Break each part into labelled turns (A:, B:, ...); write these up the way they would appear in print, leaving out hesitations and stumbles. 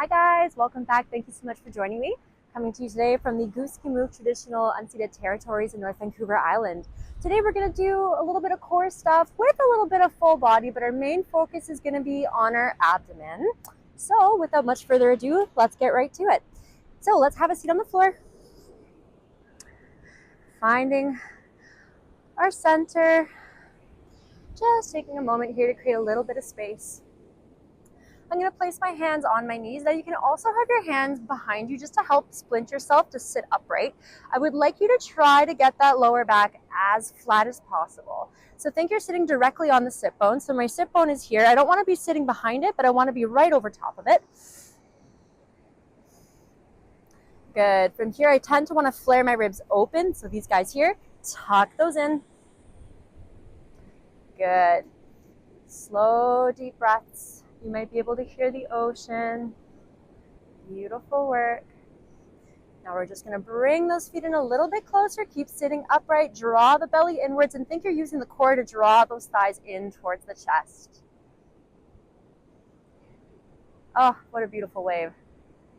A: Hi guys, welcome back. Thank you so much for joining me. Coming to you today from the Gooskimuk traditional unceded territories in North Vancouver Island. Today we're going to do a little bit of core stuff with a little bit of full body, but our main focus is going to be on our abdomen. So without much further ado, let's get right to it. So let's have a seat on the floor. Finding our center. Just taking a moment here to create a little bit of space. I'm going to place my hands on my knees. Now you can also have your hands behind you just to help splint yourself to sit upright. I would like you to try to get that lower back as flat as possible. So think you're sitting directly on the sit bone. So my sit bone is here. I don't want to be sitting behind it, but I want to be right over top of it. Good. From here, I tend to want to flare my ribs open. So these guys here, tuck those in. Good. Slow, deep breaths. You might be able to hear the ocean. Beautiful work. Now we're just going to bring those feet in a little bit closer. Keep sitting upright. Draw the belly inwards and think you're using the core to draw those thighs in towards the chest. Oh, what a beautiful wave.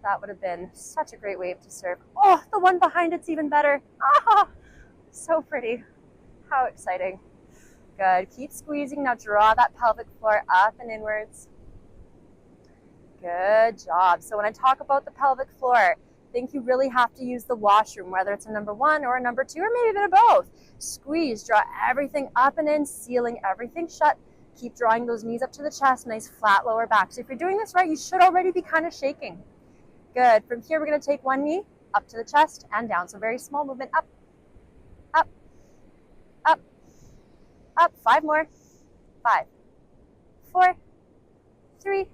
A: That would have been such a great wave to surf. Oh, the one behind it's even better. Ah, so pretty. How exciting. Good. Keep squeezing. Now draw that pelvic floor up and inwards. Good job. So when I talk about the pelvic floor, I think you really have to use the washroom, whether it's a number 1 or a number 2 or maybe a bit of both. Squeeze, draw everything up and in, sealing everything shut. Keep drawing those knees up to the chest, nice flat lower back. So if you're doing this right, you should already be kind of shaking. Good. From here, we're going to take one knee up to the chest and down. So very small movement up, up, up, up. 5 more. 5, 4, 3,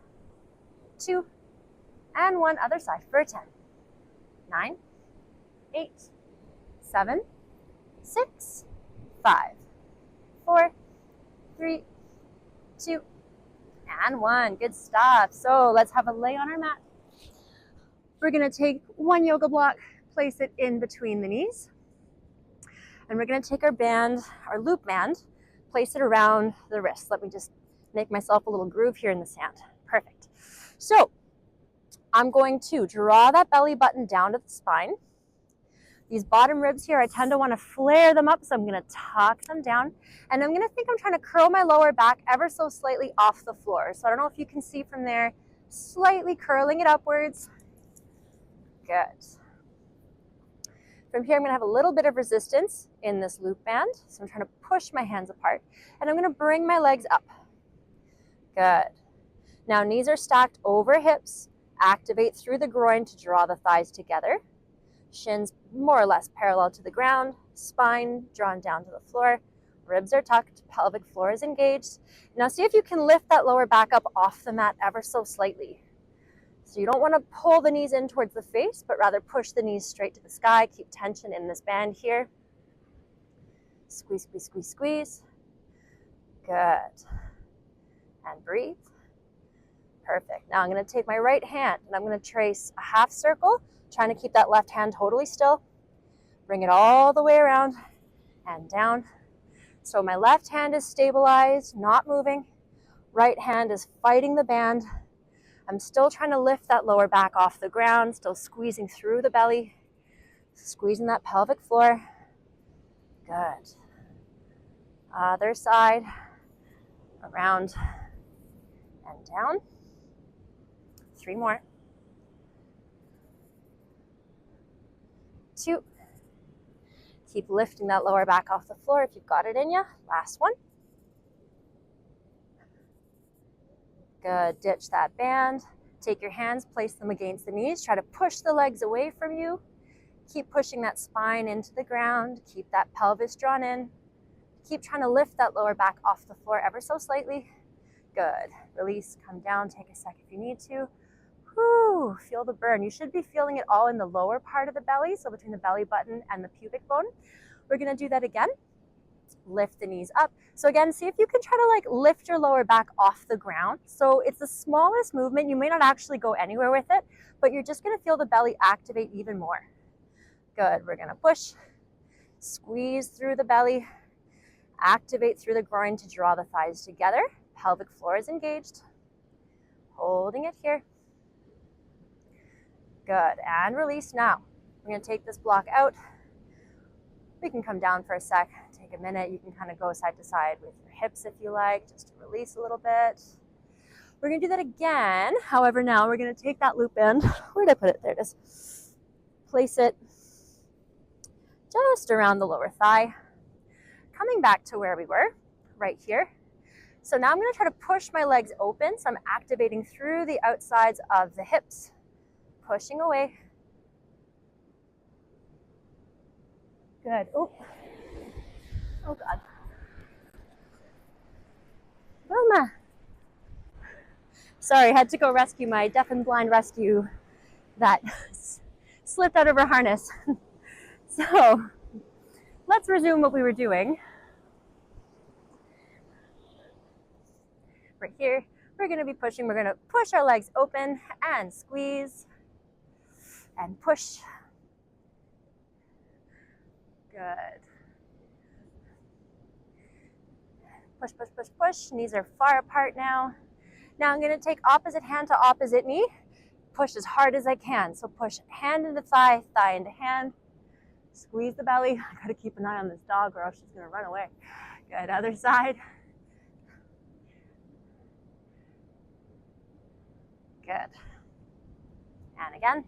A: 2, and 1. Other side for 10, 9, 8, 7, 6, 5, 4, 3, 2, and 1. Good stuff. So let's have a lay on our mat. We're going to take one yoga block, place it in between the knees, and we're going to take our band, our loop band, place it around the wrist. Let me just make myself a little groove here in the sand. Perfect. So I'm going to draw that belly button down to the spine. These bottom ribs here, I tend to want to flare them up, so I'm going to tuck them down. And I'm going to think I'm trying to curl my lower back ever so slightly off the floor. So I don't know if you can see from there, slightly curling it upwards. Good. From here, I'm going to have a little bit of resistance in this loop band. So I'm trying to push my hands apart. And I'm going to bring my legs up. Good. Now knees are stacked over hips. Activate through the groin to draw the thighs together. Shins more or less parallel to the ground. Spine drawn down to the floor. Ribs are tucked. Pelvic floor is engaged. Now see if you can lift that lower back up off the mat ever so slightly. So you don't want to pull the knees in towards the face, but rather push the knees straight to the sky. Keep tension in this band here. Squeeze, squeeze, squeeze, squeeze. Good. And breathe. Perfect. Now I'm going to take my right hand and I'm going to trace a half circle, trying to keep that left hand totally still. Bring it all the way around and down. So my left hand is stabilized, not moving. Right hand is fighting the band. I'm still trying to lift that lower back off the ground, still squeezing through the belly, squeezing that pelvic floor. Good. Other side, around and down. 3 more. 2. Keep lifting that lower back off the floor if you've got it in you. Last one. Good. Ditch that band. Take your hands, place them against the knees. Try to push the legs away from you. Keep pushing that spine into the ground. Keep that pelvis drawn in. Keep trying to lift that lower back off the floor ever so slightly. Good. Release, come down, take a sec if you need to. Whew, feel the burn. You should be feeling it all in the lower part of the belly, so between the belly button and the pubic bone. We're going to do that again. Lift the knees up. So again, see if you can try to lift your lower back off the ground. So it's the smallest movement. You may not actually go anywhere with it, but you're just going to feel the belly activate even more. Good. We're going to push, squeeze through the belly, activate through the groin to draw the thighs together. Pelvic floor is engaged. Holding it here. Good, and release. Now, we're gonna take this block out. We can come down for a sec, take a minute. You can kind of go side to side with your hips if you like, just to release a little bit. We're gonna do that again. However, now we're gonna take that loop in. Where did I put it? There it is. Place it just around the lower thigh. Coming back to where we were, right here. So now I'm gonna try to push my legs open. So I'm activating through the outsides of the hips. Pushing away. Good. Oh God. Wilma. Sorry, I had to go rescue my deaf and blind rescue that slipped out of her harness. So let's resume what we were doing. Right here, we're gonna be pushing. We're gonna push our legs open and squeeze and push. Good. Push, push, push, push. Knees are far apart now. Now I'm going to take opposite hand to opposite knee. Push as hard as I can. So push hand into thigh, thigh into hand. Squeeze the belly. I got to keep an eye on this dog or else she's going to run away. Good. Other side. Good. And again.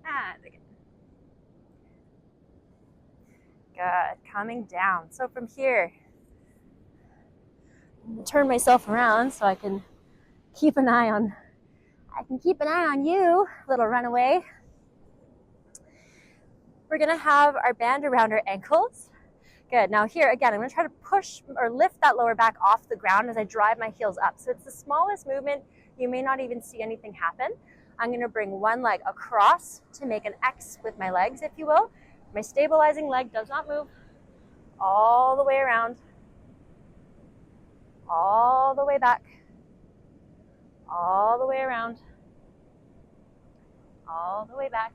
A: And again. Good. Coming down. So from here, turn myself around so I can keep an eye on you, little runaway. We're gonna have our band around our ankles. Good. Now here again, I'm gonna try to push or lift that lower back off the ground as I drive my heels up. So it's the smallest movement. You may not even see anything happen. I'm gonna bring one leg across to make an X with my legs, if you will. My stabilizing leg does not move. All the way around. All the way back. All the way around. All the way back.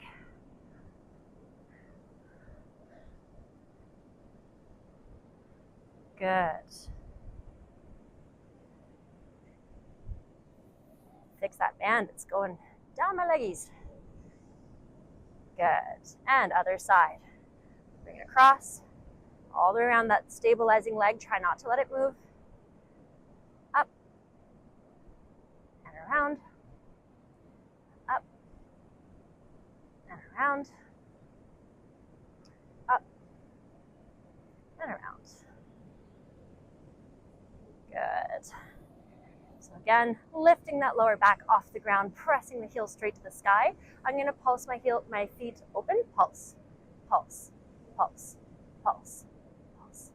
A: Good. Fix that band. It's going down my leggies. Good. And other side. Bring it across. All the way around that stabilizing leg. Try not to let it move. Up. And around. Up. And around. Up. And around. Good. So again, lifting that lower back off the ground, pressing the heels straight to the sky. I'm going to pulse my feet open. Pulse, pulse, pulse, pulse, pulse.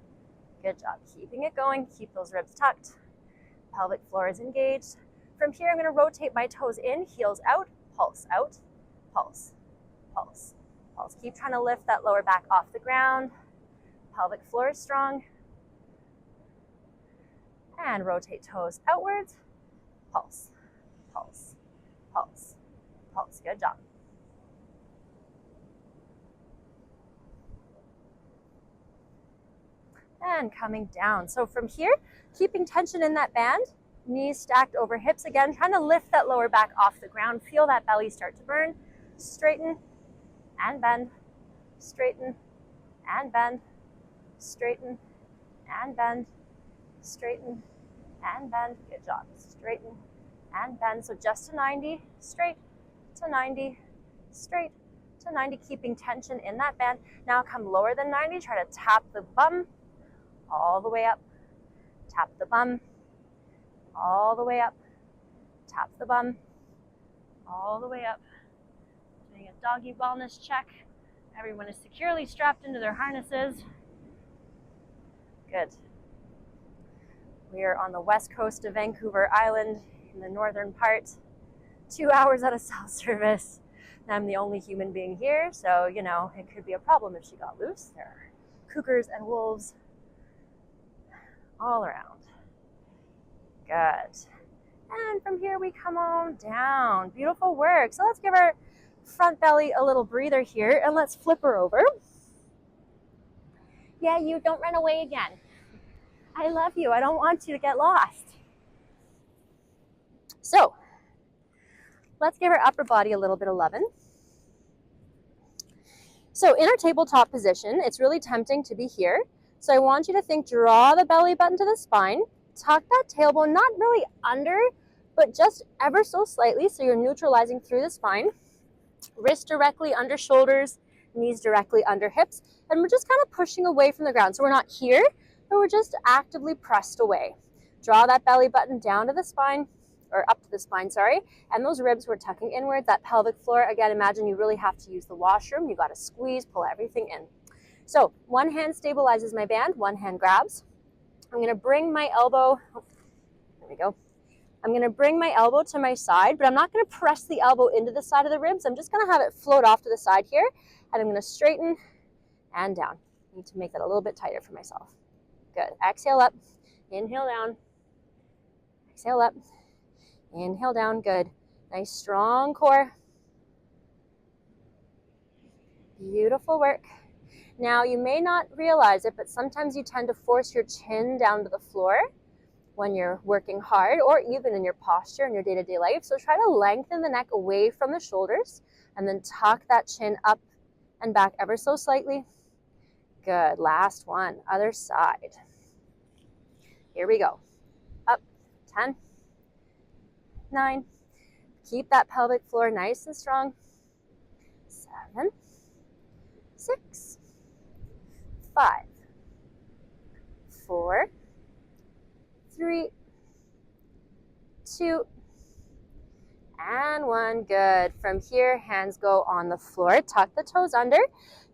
A: Good job. Keeping it going. Keep those ribs tucked. Pelvic floor is engaged. From here, I'm going to rotate my toes in, heels out, pulse, pulse, pulse. Keep trying to lift that lower back off the ground. Pelvic floor is strong. And rotate toes outwards. Pulse, pulse, pulse, pulse. Good job. And coming down. So from here, keeping tension in that band, knees stacked over hips again, trying to lift that lower back off the ground. Feel that belly start to burn. Straighten and bend, straighten and bend, straighten and bend, straighten and bend. Good job. Straighten and bend. So just to 90, straight to 90, straight to 90, keeping tension in that band. Now come lower than 90, try to tap the bum all the way up. Tap the bum all the way up. Tap the bum all the way up. Doing a doggy wellness check. Everyone is securely strapped into their harnesses. Good. We are on the west coast of Vancouver Island in the northern part. 2 hours out of cell service. I'm the only human being here, so, you know, it could be a problem if she got loose. There are cougars and wolves all around. Good. And from here we come on down. Beautiful work. So let's give our front belly a little breather here and let's flip her over. Yeah, you don't run away again. I love you. I don't want you to get lost. So Let's give our upper body a little bit of lovin'. So in our tabletop position, it's really tempting to be here. So I want you to think, draw the belly button to the spine, tuck that tailbone, not really under, but just ever so slightly, so you're neutralizing through the spine. Wrist directly under shoulders, knees directly under hips, and we're just kind of pushing away from the ground. So we're not here, but we're just actively pressed away. Draw that belly button down to the spine, or up to the spine, sorry, and those ribs we're tucking inwards, that pelvic floor. Again, imagine you really have to use the washroom. You got to squeeze, pull everything in. So one hand stabilizes my band, one hand grabs. I'm going to bring my elbow, there we go. I'm going to bring my elbow to my side, but I'm not going to press the elbow into the side of the ribs. I'm just going to have it float off to the side here, and I'm going to straighten and down. I need to make that a little bit tighter for myself. Good. Exhale up, inhale down, exhale up, inhale down. Good. Nice strong core. Beautiful work. Now you may not realize it, but sometimes you tend to force your chin down to the floor when you're working hard, or even in your posture in your day-to-day life. So try to lengthen the neck away from the shoulders and then tuck that chin up and back ever so slightly. Good. Last one. Other side. Here we go. Up. 10, 9. Keep that pelvic floor nice and strong. 7, 6, 5, 4, 3, 2, and 1. Good. From here, hands go on the floor. Tuck the toes under.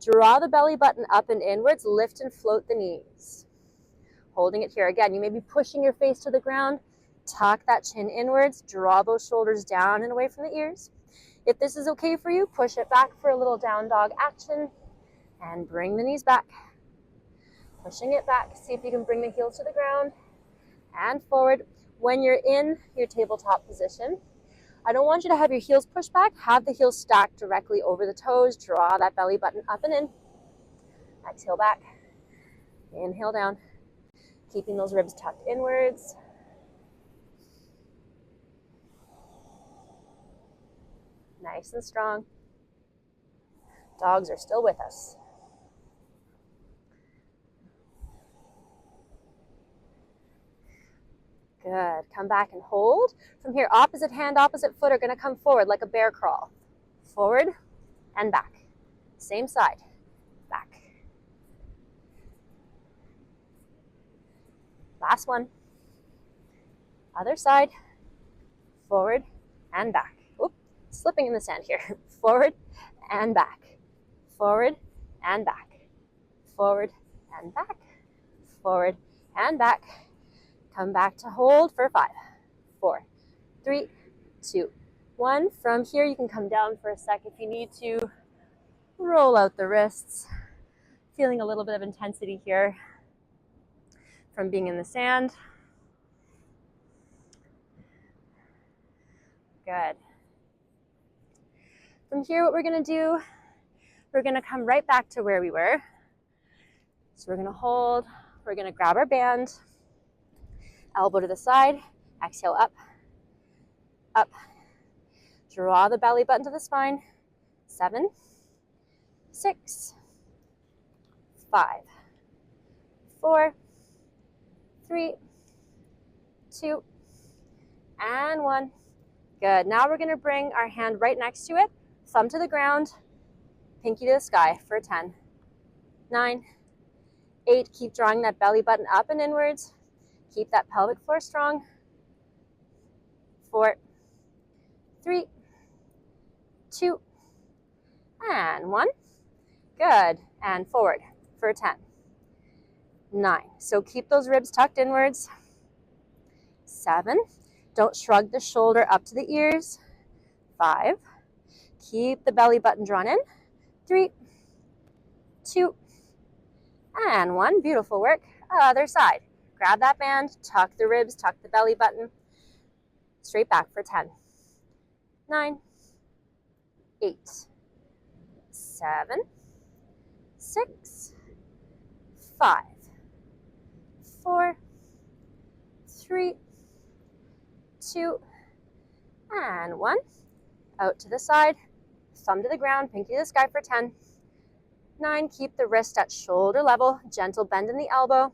A: Draw the belly button up and inwards. Lift and float the knees. Holding it here. Again, you may be pushing your face to the ground. Tuck that chin inwards. Draw those shoulders down and away from the ears. If this is okay for you, push it back for a little down dog action and bring the knees back. Pushing it back. See if you can bring the heels to the ground and forward. When you're in your tabletop position, I don't want you to have your heels pushed back. Have the heels stacked directly over the toes. Draw that belly button up and in. Exhale back. Inhale down. Keeping those ribs tucked inwards. Nice and strong. Dogs are still with us. Good. Come back and hold. From here, opposite hand, opposite foot are going to come forward like a bear crawl. Forward and back. Same side. Back. Last one. Other side. Forward and back. Oop, slipping in the sand here. Forward and back. Forward and back. Forward and back. Forward and back. Come back to hold for 5, 4, 3, 2, 1. From here, you can come down for a sec if you need to. Roll out the wrists. Feeling a little bit of intensity here from being in the sand. Good. From here, what we're going to do, we're going to come right back to where we were. So we're going to hold. We're going to grab our band. Elbow to the side, exhale up, up. Draw the belly button to the spine. 7, 6, 5, 4, 3, 2, and 1. Good. Now we're going to bring our hand right next to it, thumb to the ground, pinky to the sky for 10, 9, 8. Keep drawing that belly button up and inwards. Keep that pelvic floor strong. 4, 3, 2, and 1. Good. And forward for 10, 9. So keep those ribs tucked inwards. 7. Don't shrug the shoulder up to the ears. 5. Keep the belly button drawn in. 3, 2, and 1. Beautiful work. Other side. Grab that band, tuck the ribs, tuck the belly button. Straight back for 10, 9, 8, 7, 6, 5, 4, 3, 2, and 1. out to the side, thumb to the ground, pinky to the sky for 10. 9, keep the wrist at shoulder level, gentle bend in the elbow.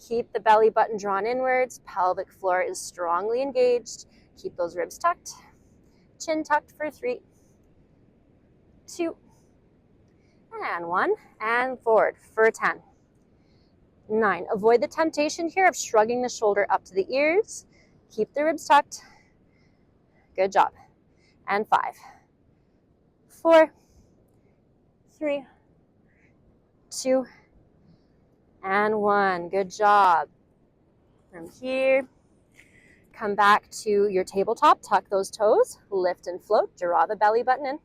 A: Keep the belly button drawn inwards, pelvic floor is strongly engaged. Keep those ribs tucked, chin tucked for 3, 2, and 1, and forward for 10. 9, avoid the temptation here of shrugging the shoulder up to the ears. Keep the ribs tucked. Good job. And 5, 4, 3, 2, and 1. Good job. From here, come back to your tabletop, tuck those toes, lift and float, draw the belly button in.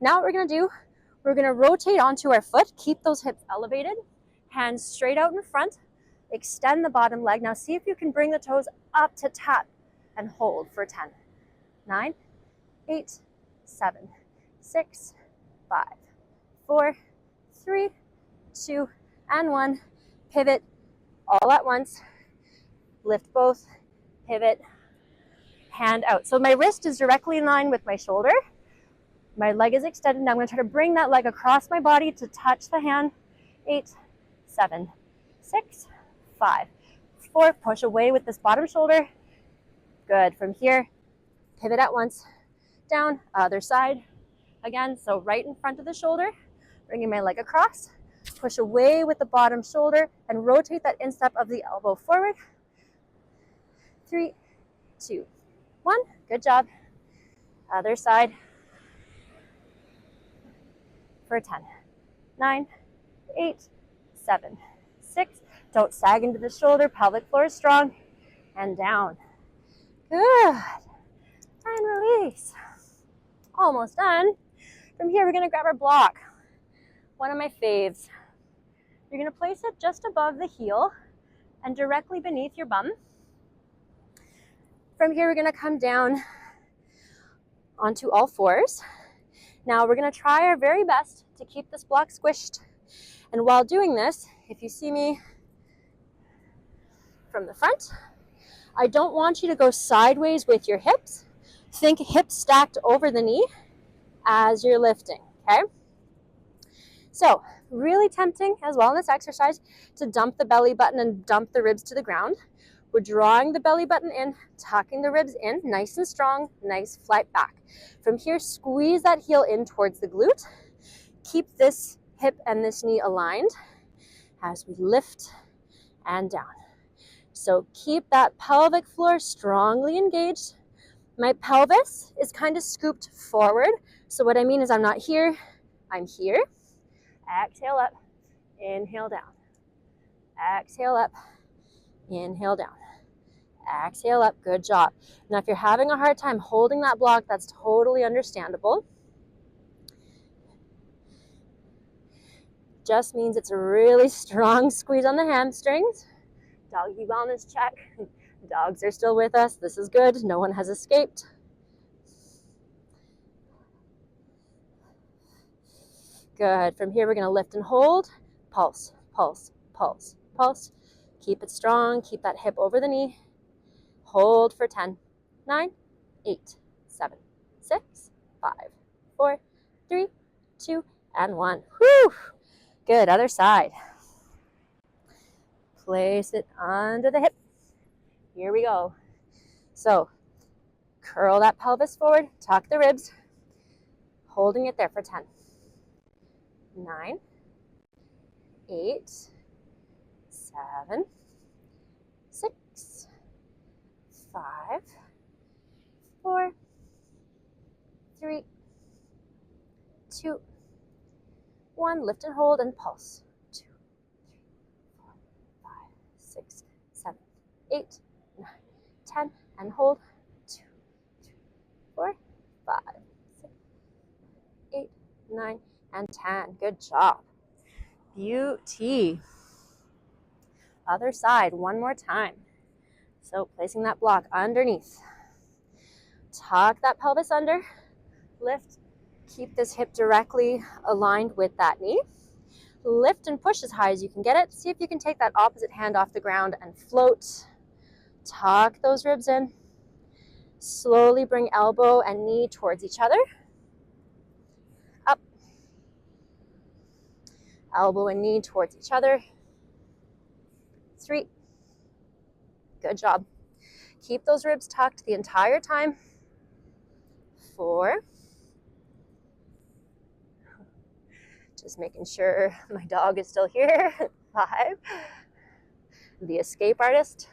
A: Now what we're going to do, we're going to rotate onto our foot, keep those hips elevated, hands straight out in front, extend the bottom leg. Now see if you can bring the toes up to tap and hold for 10, 9, 8, 7, 6, 5, 4, 3, 2, and 1. Pivot all at once. Lift both, pivot, hand out. So my wrist is directly in line with my shoulder. My leg is extended. Now I'm going to try to bring that leg across my body to touch the hand. 8, 7, 6, 5, 4. Push away with this bottom shoulder. Good. From here, pivot at once. Down, other side. Again, so right in front of the shoulder. Bringing my leg across. Push away with the bottom shoulder and rotate that instep of the elbow forward. 3, 2, 1. Good job. Other side. For 10, 9, 8, 7, 6. Don't sag into the shoulder. Pelvic floor is strong. And down. Good. And release. Almost done. From here, we're going to grab our block. One of my faves. You're going to place it just above the heel and directly beneath your bum. From here, we're going to come down onto all fours. Now we're going to try our very best to keep this block squished. And while doing this, if you see me from the front, I don't want you to go sideways with your hips. Think hips stacked over the knee as you're lifting, okay? So really tempting as well in this exercise to dump the belly button and dump the ribs to the ground. We're drawing the belly button in, tucking the ribs in, nice and strong, nice flight back. From here, squeeze that heel in towards the glute. Keep this hip and this knee aligned as we lift and down. So keep that pelvic floor strongly engaged. My pelvis is kind of scooped forward. So what I mean is I'm not here, I'm here. Exhale up, inhale down. Exhale up, inhale down. Exhale up, good job. Now if you're having a hard time holding that block, that's totally understandable. Just means it's a really strong squeeze on the hamstrings. Doggy wellness check. Dogs are still with us. This is good. No one has escaped. Good. From here, we're going to lift and hold. Pulse, pulse, pulse, pulse. Keep it strong. Keep that hip over the knee. Hold for 10, 9, 8, 7, 6, 5, 4, 3, 2, and 1. Whew. Good. Other side. Place it under the hip. Here we go. So curl that pelvis forward, tuck the ribs, holding it there for 10, 9, 8, 7, 6, 5, 4, 3, 2, 1. Lift and hold and pulse. 2, 3, 4, 5, 6, 7, 8, 9, 10, and hold. 2, 3, 4, 5, 6, 8, 9, and 10. Good job. Beauty. Other side, one more time. So placing that block underneath. Tuck that pelvis under. Lift. Keep this hip directly aligned with that knee. Lift and push as high as you can get it. See if you can take that opposite hand off the ground and float. Tuck those ribs in. Slowly bring elbow and knee towards each other. Up. Elbow and knee towards each other. 3. Good job. Keep those ribs tucked the entire time. 4. Just making sure my dog is still here. 5. The escape artist.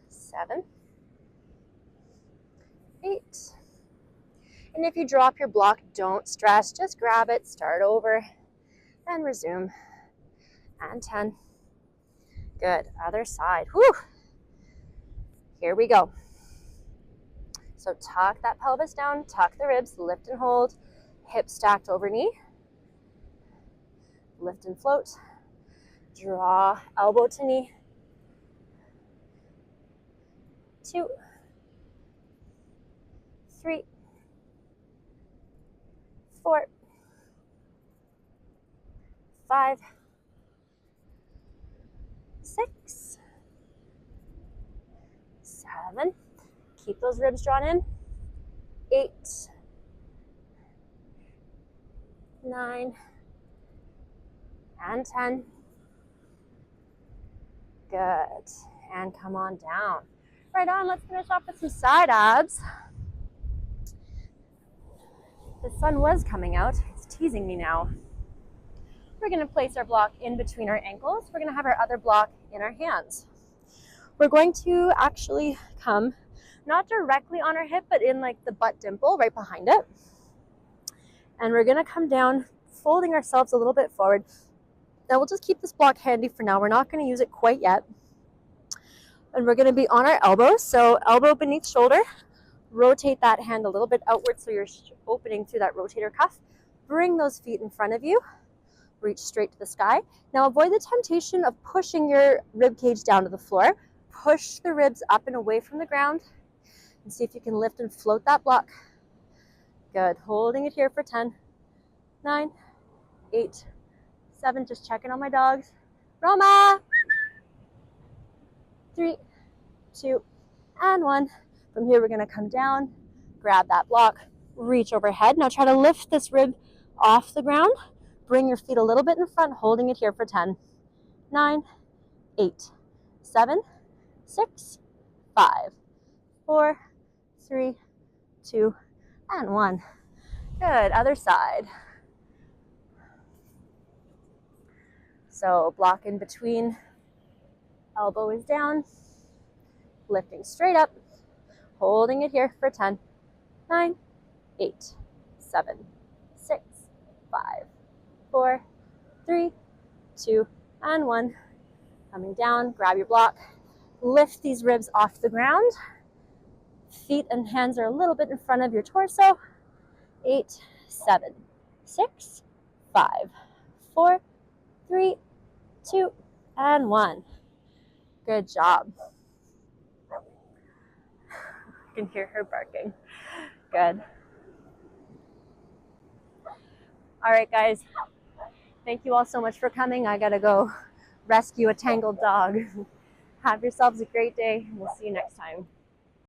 A: 7. 8. And if you drop your block, don't stress. Just grab it, start over, and resume. And 10. Good. Other side. Whew. Here we go. So tuck that pelvis down, tuck the ribs, lift and hold, hips stacked over knee. Lift and float. Draw elbow to knee. 2. 3. 4. 5. 6. 7. Keep those ribs drawn in. 8. 9. And 10. Good. And come on down. Right on, let's finish off with some side abs. The sun was coming out. It's teasing me now. We're going to place our block in between our ankles. We're going to have our other block in our hands. We're going to actually come not directly on our hip, but in like the butt dimple right behind it. And we're going to come down, folding ourselves a little bit forward. Now we'll just keep this block handy for now. We're not going to use it quite yet. And we're going to be on our elbows. So elbow beneath shoulder. Rotate that hand a little bit outward so you're opening through that rotator cuff. Bring those feet in front of you. Reach straight to the sky. Now avoid the temptation of pushing your rib cage down to the floor. Push the ribs up and away from the ground. And see if you can lift and float that block. Good. Holding it here for 10, 9, 8, 7. Just checking on my dogs. Roma! 3, 2, and 1. From here, we're going to come down, grab that block, reach overhead. Now try to lift this rib off the ground. Bring your feet a little bit in front, holding it here for 10, 9, 8, 7, 6, 5, 4, 3, 2, and 1. Good. Other side. So block in between. Elbow is down. Lifting straight up. Holding it here for 10, 9, 8, 7, 6, 5, 4, 3, 2, and 1. Coming down, grab your block. Lift these ribs off the ground. Feet and hands are a little bit in front of your torso. 8, 7, 6, 5, 4, 3, 2, and 1. Good job. I can hear her barking. Good. All right, guys. Thank you all so much for coming. I gotta go rescue a tangled dog. Have yourselves a great day. We'll see you next time.